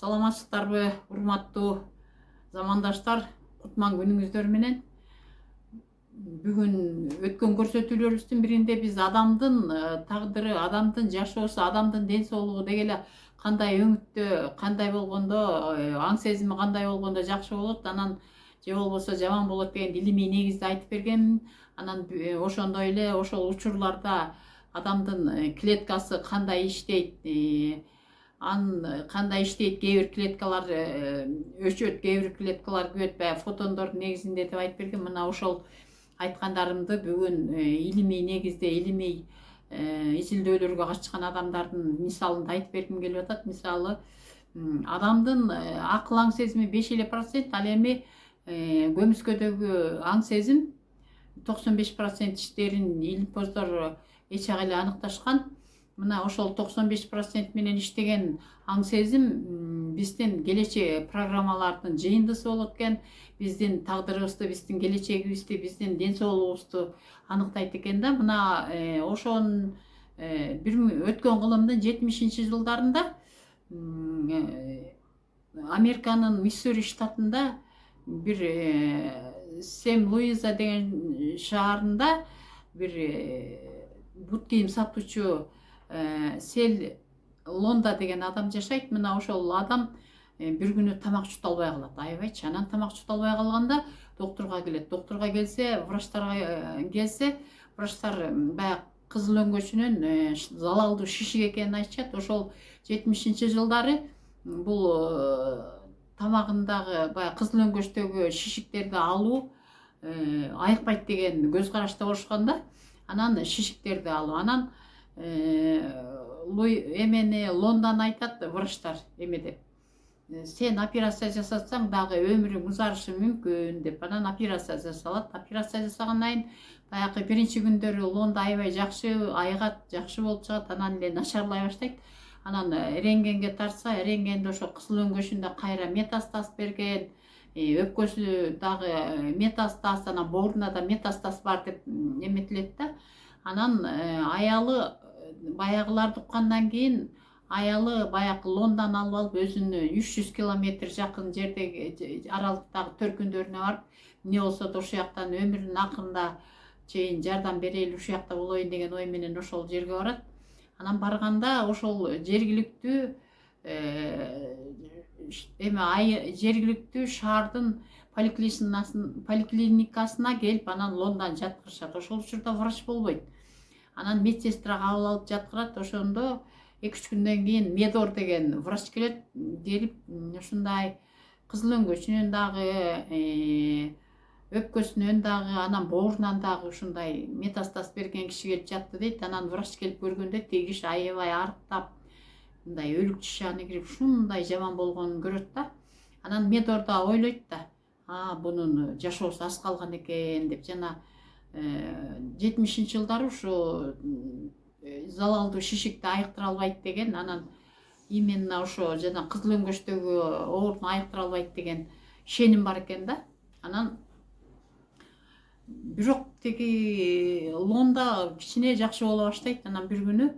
Саламатсыздарбы, урматтуу замандаштар, кутман күнүңүздөр менен. Бүгүн өткөн көрсөтүүлөрүбүздүн биринде биз адамдын тагдыры, адамдын жашоосу, адамдын ден соолугу деги эле кандай өңүттө, кандай болгондо, аң сезими кандай болгондо жакшы болот, анан же болбосо жаман болот деген илимий негизде айтып бергенмин. Анан ошондой эле ошол учурларда адамдын клеткасы кандай иштейт, кандай иштейт, кээ бир клеткалар өчөт, кээ бир клеткалар күбөт, баягы фотондордун негизинде деп айтып берген. Мына ошол айткандарымды бүгүн илимий негизде, илимий изилдөөлөргө катышкан адамдардын мисалында айтып бергим келип атат. Мисалы, адамдын акыл аң сезими 5%, ал эми көмүскөдөгү аң сезим 95% иштерин илимпоздор эче эле аныкташкан. Мына ошол 95% менен иштеген аң сезим биздин келечек программалардын жыйындысы болот экен. Биздин тагдырыбызды, биздин келечегибизди, биздин ден соолугубузду аныктайт экен да. Мына ошон өткөн кылымдын 70-жылдарында Американын Миссури штатында бир Сент-Луиза деген шаарында бир бут кийим сатуучу Сел Лонда деген адам жашайт. Мына ошол адам бир күнү тамак жута албай калат, аябайчы. Анан тамак жута албай калганда доктурга келет. Доктурга келсе, врачтарга келсе, врачтар баягы кызыл өңгөчүнөн залалдуу шишик экенин айтышат. Ошол 70-жылдары бул тамагындагы баягы кызыл өңгөчтөгү шишиктерди алуу айыкпайт деген көз карашта болушкан да. Анан шишиктерди алуу. Анан эмени Лондон айтат врачтар эме деп: сен операция жасасаң дагы өмүрүң узарышы мүмкүн деп. Анан операция жасалат. Операция жасагандан кийин баягы биринчи күндөрү Лонда аябай жакшы айыгат, жакшы болуп чыгат, анан эле начарлай баштайт. Анан рентгенге тартса, рентгенде ошо кызыл өңгөчүндө кайра метастаз берген, өпкөсү дагы метастаз, анан боорунда да метастаз бар деп эметилет да. Анан аялы баягыларды уккандан кийин аялы баягы Лондон алып алып, өзүнө 300 километр жакын жердеги аралыктагы төркүндөрүнө барып, эмне болсо да ушул жактан өмүрүнүн акырында чейин жардам берели, ушул жакта болоюн деген ой менен ошол жерге барат. Анан барганда ошол жергиликтүү жергиликтүү шаардын поликлиникасына келип, анан Лондон жаткырышат. Ошол учурда врач болбойт. Анан медсестра кабыл алып жаткырат. Ошондо 2-3 күндөн кийин Медор деген врач келет. Келип, ушундай кызыл өңгөчүнөн дагы, өпкөсүнөн дагы, анан боорунан дагы ушундай метастаз берген киши келип жатты дейт. Анан врач келип көргөндө тиги киши аябай арыктап, мындай өлүк тишаны кирип, ушундай жаман болгонун көрөт да. Анан Медор да ойлойт да: бунун жашоосу аз калган экен деп. Жана 70-жылдары ушу залалдуу шишикти айыктыра албайт деген, анан именно ошо жана кызыл өңгөчтөгү ооруну айыктыра албайт деген ишеним бар экен да. Анан бирок тиги Лонда кичине жакшы боло баштайт. Анан бир күнү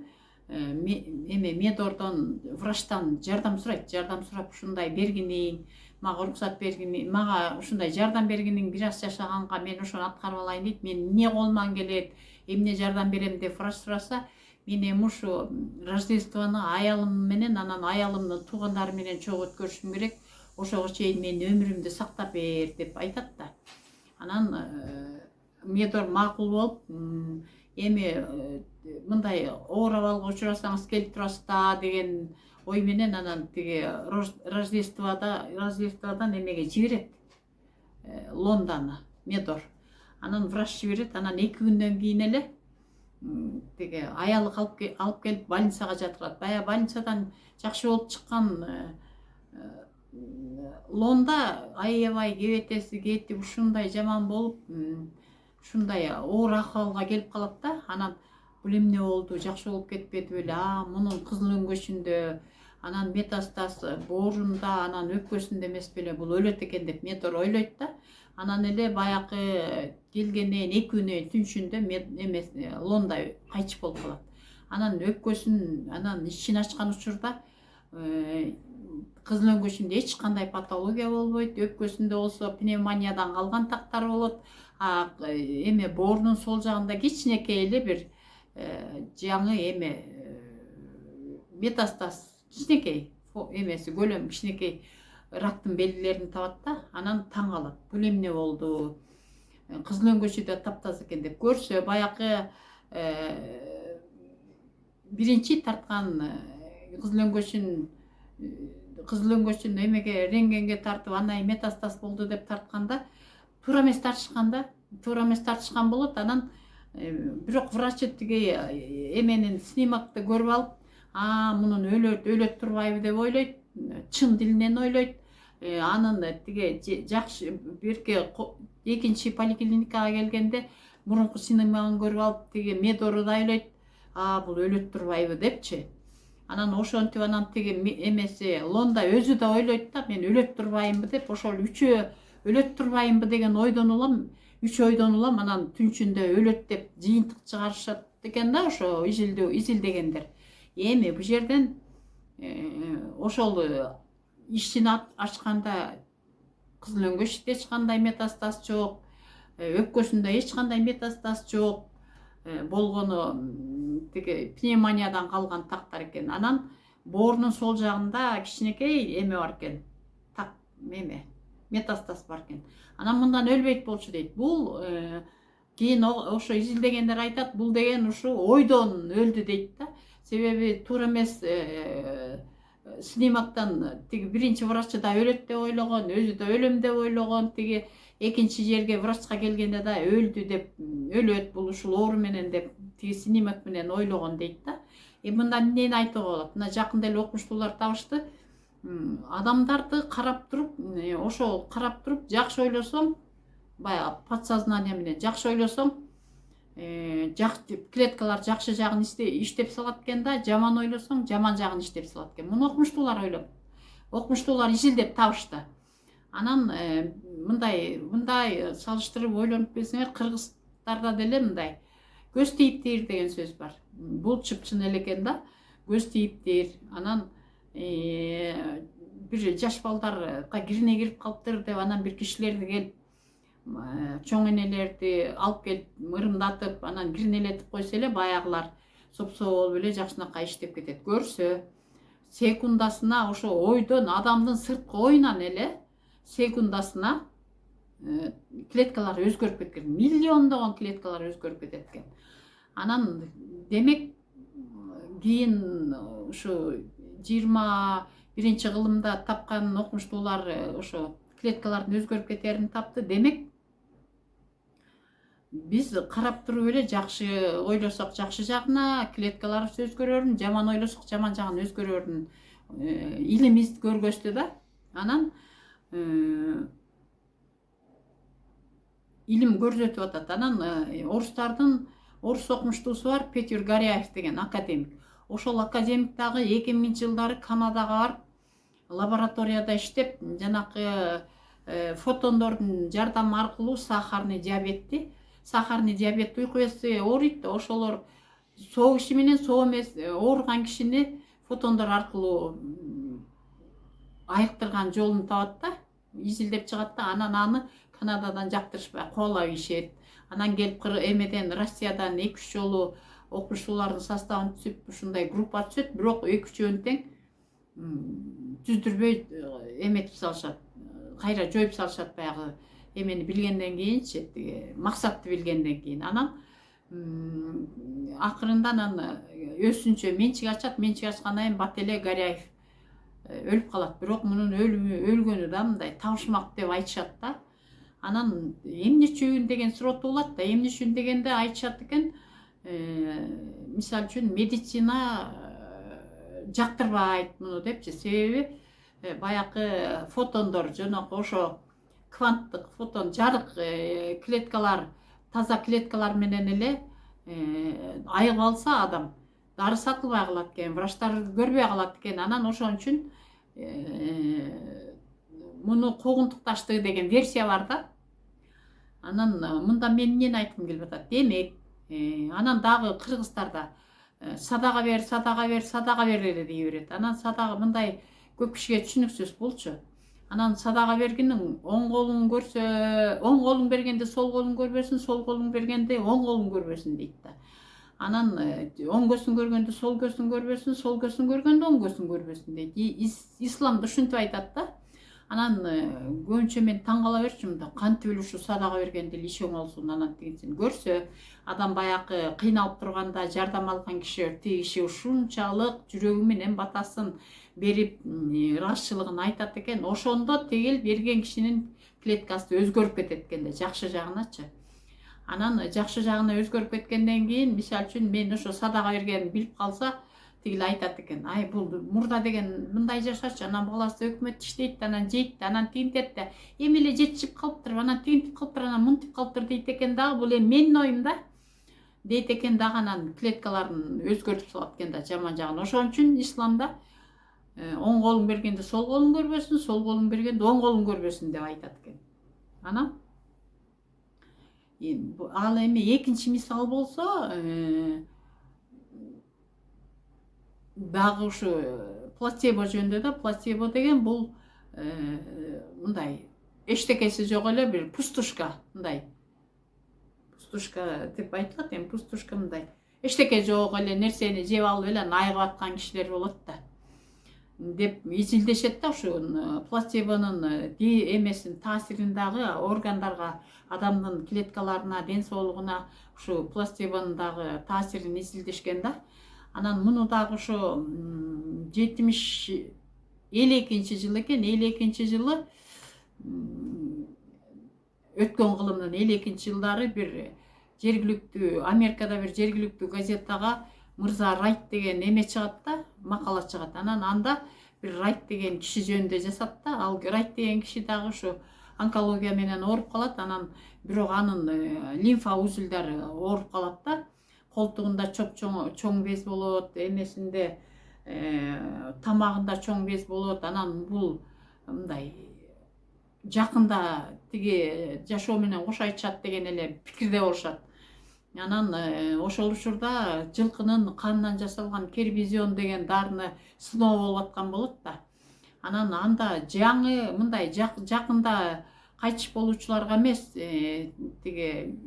Медордон, врачтан жардам сурайт. Жардам сурап, ушундай бергиниң, мага уруксат бергиниң, мага ушундай жардам бергиниң, бир аз жашаганга мен ошону аткарып алайын дейт. Мен эмне колуман келет, эмне жардам берем деп врач сураса, мен эми ушу Рождествону аялым менен, анан аялымдын туугандары менен чогуу өткөрүшүм керек. Ошого чейин мен өмүрүмдү сактап бер деп айтат да. Анан Медор макул болуп, эми мындай оор абалга учурасаңыз келип турасыз да деген ой менен, анан тиги Рождестводон эмеге жиберет, Лондону Медор. Анан врач жиберет. Анан 2 күндөн кийин эле тиги аялы алып келип больницага жаткырат. Баягы больницадан жакшы болуп чыккан Лонда аябай кебетеси кетип, ушундай жаман болуп, ушундай оор акыбалга келип калат да. Анан бул эмне болду, жакшы болуп кетпеди беле, мунун кызыл өңгөчүндө, анан метастаз боорунда, анан өпкөсүндө эмес беле, бул өлөт экен деп Медор ойлойт да. Анан эле баягы келгенден 2 күнү түнчүндө Лонда кайтыш болуп калат. Анан өпкөсүн, анан ичин ачкан учурда кызыл өңгөчүндө эч кандай патология болбойт, өпкөсүндө болсо пневмониядан калган тактар болот. Эме боорунун сол жагында кичинекей эле бир жаңы эме метастаз, кичинекей эмеси көлөм кичинекей рактын белгилерин табат да, анан таң калат. Бул эмне болду? Кызыл өңгөчү да таптаза экен деп көрсө, баягы биринчи тарткан кызыл өңгөчүн эмеге рентгенге тартып, анан метастаз болду деп тартканда туура эмес тартышкан болот. Анан бирок врачы тиги эменин снимокты көрүп алып, мунун өлөт турбайбы деп ойлойт, чын дилинен ойлойт. Анын тиги жакшы бирке экинчи поликлиникага келгенде мурунку снимогун көрүп алып, тиги медорудай ойлойт, бул өлөт турбайбы депчи. Анан ошентип анан тиги эмеси Лонда өзү да ойлойт да, мен өлөт турбайымбы деп, ошол үчөө өлөт турбайымбы деген ойдон улам, анан түнчүндө өлөт деп жыйынтык чыгарышат экен да, ошо изилдегендер. Эми бул жерден ошол ишин ачканда кызыл өңгөчтө эч кандай метастаз жок, өпкөсүндө эч кандай метастаз жок болгону тиги пневмониядан калган тактар экен. Анан боорунун сол жагында кичинекей эме бар экен, метастаз бар экен. Анан мындан өлбөйт болчу дейт. Бул кийин ошо изилдегендер айтат, бул деген ушу ойдон өлдү дейт да. Себеби туура эмес снимоктон тиги биринчи врачы да өлөт деп ойлогон, өзү да өлөм деп ойлогон, тиги экинчи жерге врачка келгенде да өлдү деп, өлөт бул ушул оору менен деп тиги снимок менен ойлогон дейт да. Мындан эмнени айтууга болот? Мына жакында эле окумуштуулар табышты. Адамдарды карап туруп, ошол карап туруп жакшы ойлосоң, баягы подсознание менен жакшы ойлосоң, клеткалар жакшы жагын иштеп салат экен да, жаман ойлосоң, жаман жагын иштеп салат экен. Муну окумуштуулар изилдеп табышты. Анан мындай салыштырып ойлонуп билсеңер, кыргыздарда деле мындай көз тийиптир деген сөз бар. Бул чыпчын эле экен да, көз тийиптир. Анан бир жаш балдарга кирине кирип калыптыр деп, анан бир кишилерди келип, чоң энелерди алып келип мырымдатып, анан киринелетип койсо эле баягылар сопсо болуп эле жакшынакай иштеп кетет. Көрсө, секундасына ошо ойдон, адамдын сырткы оюнан эле секундасына клеткалар өзгөрүп кеткен. Миллиондогон клеткалар өзгөрүп кетет экен. Анан демек кийин ушу 21 кылымда тапкан окумуштуулар ошо клеткалардын өзгөрүп кетерин тапты. Демек биз карап туруп эле жакшы ойлосок жакшы жагына клеткаларыбыз өзгөрөрүн, жаман ойлосок жаман жагын өзгөрөрүн илимиз көргөздү да. Анан илим көрсөтүп атат. Анан орус окумуштуусу бар, Петюр Горяев деген академик. Ошол академик дагы 2000-жылдары Канадага барып, лабораторияда иштеп, жанакы фотондордун жардамы аркылуу сахарный диабет уйку бези ооруйт. Ошолор соо киши менен соо эмес ооруган кишини фотондор аркылуу айыктырган жолун табат да, изилдеп чыгат да. Анан аны Канададан жактырышпай кубалап ишет. Анан келип эмеден, Россиядан 2-3 жолу окумуштуулардын составын түзүп, ушундай группа түзөт, бирок 2-3 тең түздүрбөй эметип салышат, кайра жоюп салышат баягы эмени билгенден кийинчи, максатты билгенден кийин. Анан акырында анан өсүнчө менчик ачкандан кийин бат эле Горяев өлүп калат. Бирок мунун өлгөнү да мындай табышмак деп айтышат да. Анан эмне үчүн деген суроо туулат да. Эмне үчүн дегенде айтышат экен, мисалы үчүн медицина жактырбайт муну депчи. Себеби баягы фотондор, жөнөкөй ошо кванттык фотон, жарык клеткалар, таза клеткалар менен эле айыгып алса адам, дары сатылбай калат экен, врачтар көрбөй калат экен. Анан ошон үчүн муну куугунтукташты деген версия бар да. Анан мында мен эмнени айткым келип атат? Демек, анан дагы кыргыздарда садаға бер, садаға бер, садаға бер эле дей берет. Анан садаға мындай көп кишиге түшүнүксүз болчу. Анан садаға бергенин оң колун көрсө, оң колун бергенде сол колун көрбөсүн, сол колун бергенде оң колун көрбөсүн дейт да. Анан оң көзүн көргөндө сол көзүн көрбөсүн, сол көзүн көргөндө оң көзүн көрбөсүн дейт. Исламда ушинтип айтат да. Анан көбүнчө мен таң кала берчүмүн да, кантип эле ушу садага бергенде эле иш оңолсун, анан тигинсин көрсө, адам баягы кыйналып турганда жардам алган киши, тиги киши ушунчалык жүрөгү менен батасын берип, ыраазычылыгын айтат экен, ошондо тигил берген кишинин клеткасы өзгөрүп кетет экен да, жакшы жагыначы. Анан жакшы жагына өзгөрүп кеткенден кийин, мисалы үчүн мен ошо садага бергенин билип калса, тигил айтат экен, ай бул мурда деген мындай жашачу, анан баласы өкмөттө иштейт, анан жейт, анан тигинтет да, эми эле жетишип калыптыр, анан тигинтип калыптыр, анан мынтип калыптыр дейт экен дагы, бул эми менин оюм да, дейт экен дагы, анан клеткаларын өзгөртүп салат экен да, жаман жагын. Ошон үчүн исламда оң колун бергенде сол колун көрбөсүн, сол колун бергенде оң колун көрбөсүн деп айтат экен. Анан ал эми экинчи мисал болсо, дагы ушу плацебо жөнүндө да, плацебо деген бул мындай эчтекеси жок эле бир пустушка, мындай пустушка деп айтылат, эми пустушка мындай эчтеке жок эле нерсени жеп алып эле айыгып аткан кишилер болот да деп изилдешет да. Ушу плацебонун эмесин таасирин дагы органдарга, адамдын клеткаларына, ден соолугуна ушу плацебонун дагы таасирин изилдешкен да. Анан муну дагы ошо 52 жыл экен, 52 жылы өткөн кылымдын 52 жылдары бир жергиликтүү Америкада бир жергиликтүү газетага Мырза Райт деген эме чыгат да, макала чыгат. Анан анда бир Райт деген киши жөнүндө жазат да. Ал Райт деген киши дагы ушу онкология менен ооруп калат. Анан бирок анын лимфа узулдары ооруп калат да. Колтугунда чоң без болот, эмесинде тамагында чоң без болот. Анан бул мындай жакында тиги жашоо менен кош айтышат деген эле пикирде болушат. Анан ошол учурда жылкынын канынан жасалган кербизион деген дарыны сыноо болуп аткан болот да. Анан анда жаңы мындай жакында кайтыш болуучуларга эмес, тиги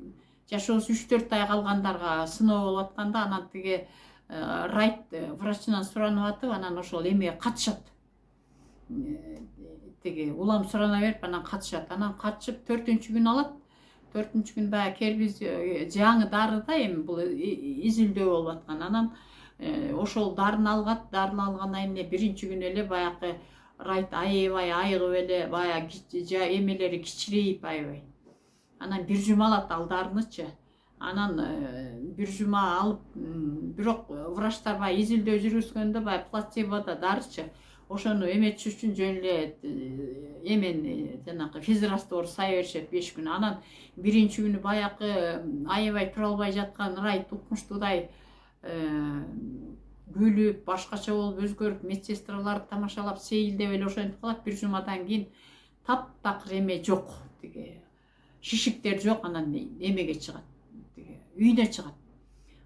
жашоосу 3-4 ай калгандарга сыноо болуп атканда, анан тиги Райт врачынан суранып атып, анан ошол эмеге катышат. Тиги улам сурана берип, анан катышат. Анан катышып 4-күн алат. 4-күн баягы кербиз жаңы дары да, эми бул изилдөө болуп аткан. Анан ошол дарыны алгат. Дарыны алгандан кийин 1-күн эле баягы Райт аябай айыгып эле, баягы эмелери кичирейип аябай. Анан бир жума алат ал дарынычы. Анан бир жума алып, бирок врачтар баягы изилдөө жүргүзгөндө баягы плацебода дарычы. Ошону эметиш үчүн жөн эле эмени жанагы физраствор сая беришет 5 күн. Анан 1-күнү баягы аябай тура албай жаткан Райт укмуштуудай күлүп, башкача болуп өзгөрүп, медсестралар тамашалап, сейилдеп эле ошентип калат. Бир жумадан кийин таптакыр эме жок, тиги шишиктер жок. Анан эмеге чыгат, тиги үйүнө чыгат.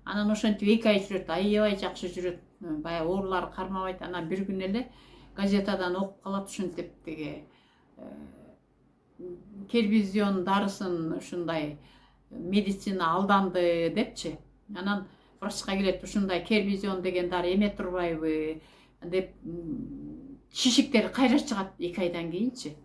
Анан ошентип 2 ай жүрөт, аябай жакшы жүрөт, баягы оорулары кармабайт. Анан бир күн эле газетадан окуп калат, ушинтип тиги кербизион дарысын ушундай медицина алданды депчи. Анан врачка келет, ушундай кербизион деген дары эме турбайбы деп, шишиктер кайра чыгат 2 айдан кийинчи.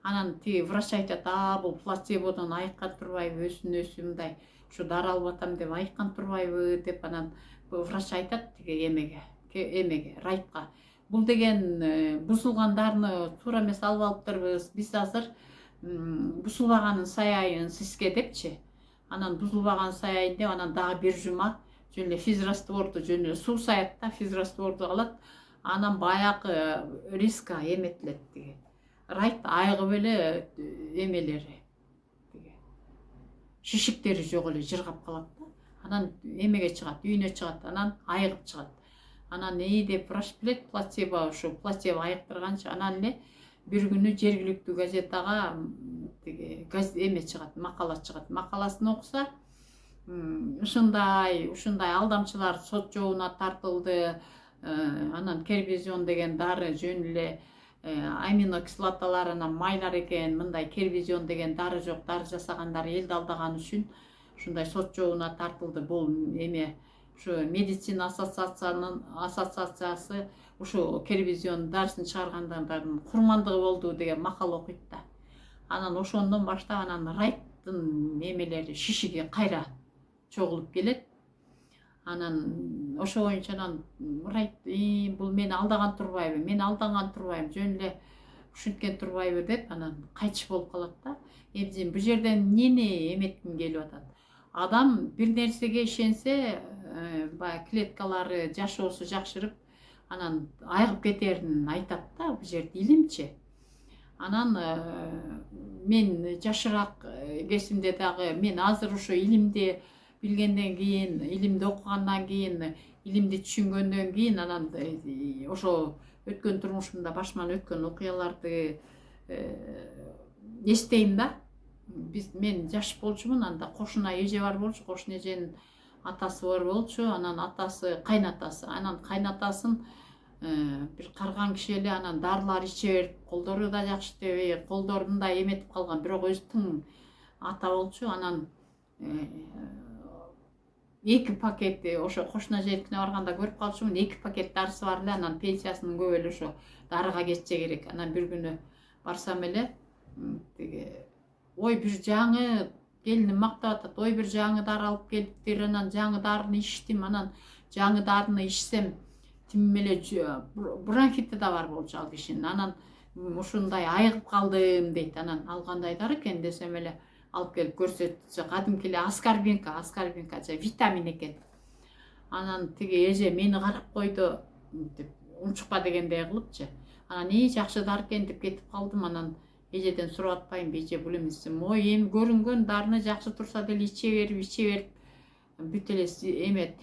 Анан тиги врач айтат, бул плацебодон айыккан турбайбы, өзүн-өзү мындай ушу дары алып атам деп айыккан турбайбы деп. Анан врач айтат тиги эмеге Райтка, бул деген бузулган дарыны туура эмес алып алыптырбыз, биз азыр бузулбаганын саяйын сизге депчи. Анан бузулбаган саяйын деп, анан дагы бир жума жөн эле физрастворду, жөн эле суу саят да, физрастворду алат. Анан баягы риска эметилет, тиги Райт айыгып эле эмелери, тиги шишиктери жок эле жыргап калат да. Анан эмеге чыгат, үйүнө чыгат, анан айыгып чыгат. Анан деп врач билет, плацебо, ушу плацебо айыктырганчы. Анан эле бир күнү жергиликтүү газетага тиги эме чыгат, макала чыгат. Макаласын окуса, ушундай алдамчылар сот жообуна тартылды. Анан кербизион деген дары жөн эле аминокислоталар анан майлар экен. Мындай кербизион деген дары жок, дары жасагандар элди алдаган үчүн ушундай сот жообуна тартылды. Бул эме ушу медицина ассоциациясы ушу кербизион дарысын чыгаргандардын курмандыгы болду деген макал окуйт да. Анан ошондон баштап анан райттын эмелери шишиги кайра чогулуп келет. Анан ошо боюнча анан райт бул мени алдаган турбайбы, мен алданган турбайм, жөн эле ушинткен турбайбы деп анан кайтыш болуп калат да. Эми бул жерден эмнени эметким келип атат? Адам бир нерсеге ишенсе, баягы клеткалары жашоосу жакшырып, анан айыгып кетерин айтат да бул жерде илимчи. Анан мен жашыраак кезимде дагы мен азыр ошо илимди билгенден кийин, илимди окугандан кийин, илимди түшүнгөндөн кийин анан ошо өткөн турмушумда башыман өткөн окуяларды эстейм да. Мен жаш болчумун, анда кошуна эже бар болчу, кошуна эженин атасы бар болчу, анан атасы кайнатасы, анан кайнатасын бир карган киши эле, анан дарылар иче берип, колдору да жакшы тебей, колдорун да эметип калган, бирок өзү тың ата болчу. Анан 2 пакет ошо кошуна эженикине барганда көрүп калчумун, 2 пакет дарысы бар эле, анан пенсиясынын көбү эле ошо дарыга кетсе керек. Анан бир күнү барсам эле тиги ой бир жаңы келиним мактап атат, ой бир жаңы дары алып келиптир, анан жаңы дарыны ичтим, анан жаңы дарыны ичсем тим эле бронхити да бар болчу ал кишинин. Анан ушундай айыгып калдым дейт. Анан ал кандай дары экен десем эле алып келип көрсөтсө, кадимки эле аскарбинка же витамин экен. Анан тиги эже мени карап койду деп унчукпа дегендей кылыпчы. Анан жакшы дары экен деп кетип калдым. Анан эжеден сурап атпайм, эже бул эмес, ой эми көрүнгөн дарыны жакшы турса деле иче берип бүт эле эме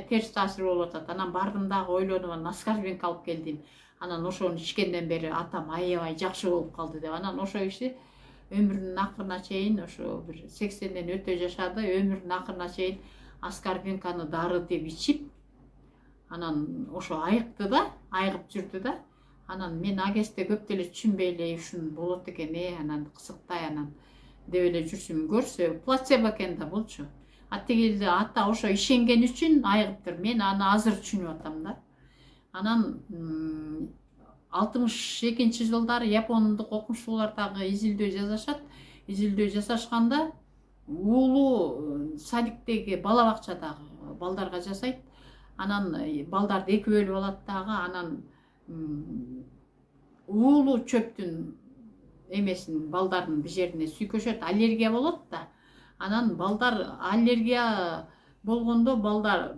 терс таасир болуп атат. Анан бардым дагы ойлонуп, анан аскарбинка алып келдим. Анан ошону ичкенден бери атам аябай жакшы болуп калды деп. Анан ошо киши өмүрүнүн акырына чейин ошо бир 80ден өтө жашады, өмүрүнүн акырына чейин аскарбинканы дары деп ичип, анан ошо айыкты да, айыгып жүрдү да. Анан мен ал кезде көп деле түшүнбөй эле ушун болот экен, анан кызыктай анан деп эле жүрсүм, көрсө плацебо экен да болчу. Тигилди ата ошо ишенген үчүн айыгыптыр. Мен аны азыр түшүнүп атам да. Анан 62 жылдары япондук окумуштуулар дагы изилдөө жасашат. Изилдөө жасашканда уулу садиктеги бала бакчадагы балдарга жасайт. Анан балдарды 2 бөлүп алат дагы, анан уулу чөптүн эмесин балдардын бир жерине сүйкөшөт, аллергия болот да. Анан балдар аллергия болгондо балдар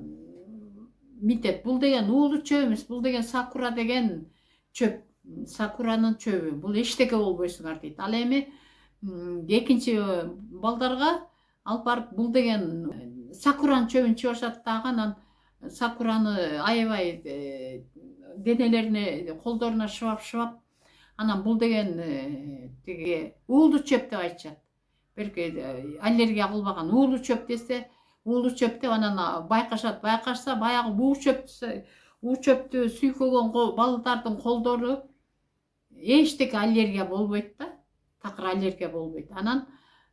митет. Бул деген уулу чөп эмес, бул деген сакура деген чөп, сакуранын чөбү. Бул эчтеке болбойсуңар дейт. Ал эми экинчи балдарга алып барып бул деген сакуранын чөбүн чыгышат дагы, анан сакураны аябай денелерине, колдоруна шыбап, анан бул деген тиги уулу чөп деп айтышат. Берки аллергия кылбаган уулу чөп десе, уулу чөп деп анан байкашат. Байкашса баягы буу чөптү сүйкөгөн балдардын колдору эчтеке аллергия болбойт да. Такыр аллергия болбойт. Анан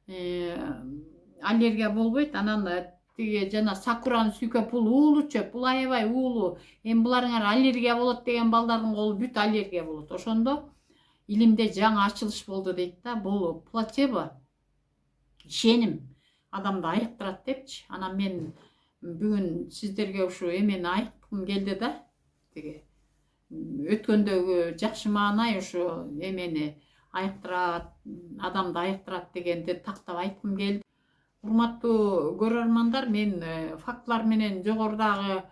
аллергия болбойт. Анан тиги жана сакураны сүйкөп, бул уулу чөп, бул аябай уулу. Эми буларыңар аллергия болот деген балдардын колу бүт аллергия болот. Ошондо илимде жаңы ачылыш болду дейт да. Бул плацебо, ишеним адамды айыктырат депчи. Анан мен бүгүн сиздерге ушу эмени айткым келди да. Тиги өткөндөгү жакшы маанай ушу эмени айыктырат, адамды айыктырат дегенди тактап айткым келди. Урматтуу көрөрмандар, мен фактылар менен жогорудагы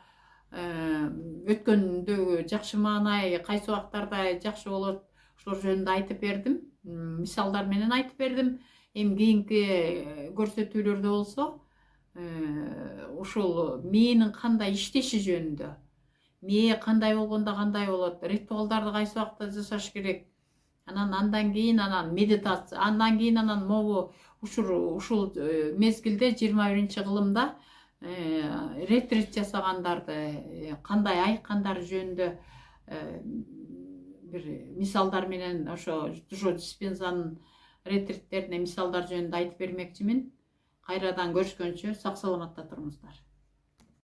өткөндөгү жакшы маанай кайсы убактарда жакшы болот, ошолор жөнүндө айтып бердим. Мисалдар менен айтып бердим. Эми кийинки көрсөтүүлөрдө болсо ушул мээнин кандай иштеши жөнүндө, мээ кандай болгондо кандай болот, ритуалдарды кайсы убакта жасаш керек, анан андан кийин медитация, андан кийин могу ушул мезгилде 21 кылымда ретрит жасагандарды кандай айткандары жөнүндө бир мисалдар менен ошо Жо Диспензанын ретриттерине мисалдар жөнүндө айтып бермекчимин. Кайрадан көрүшкөнчө сак саламатта туруңуздар.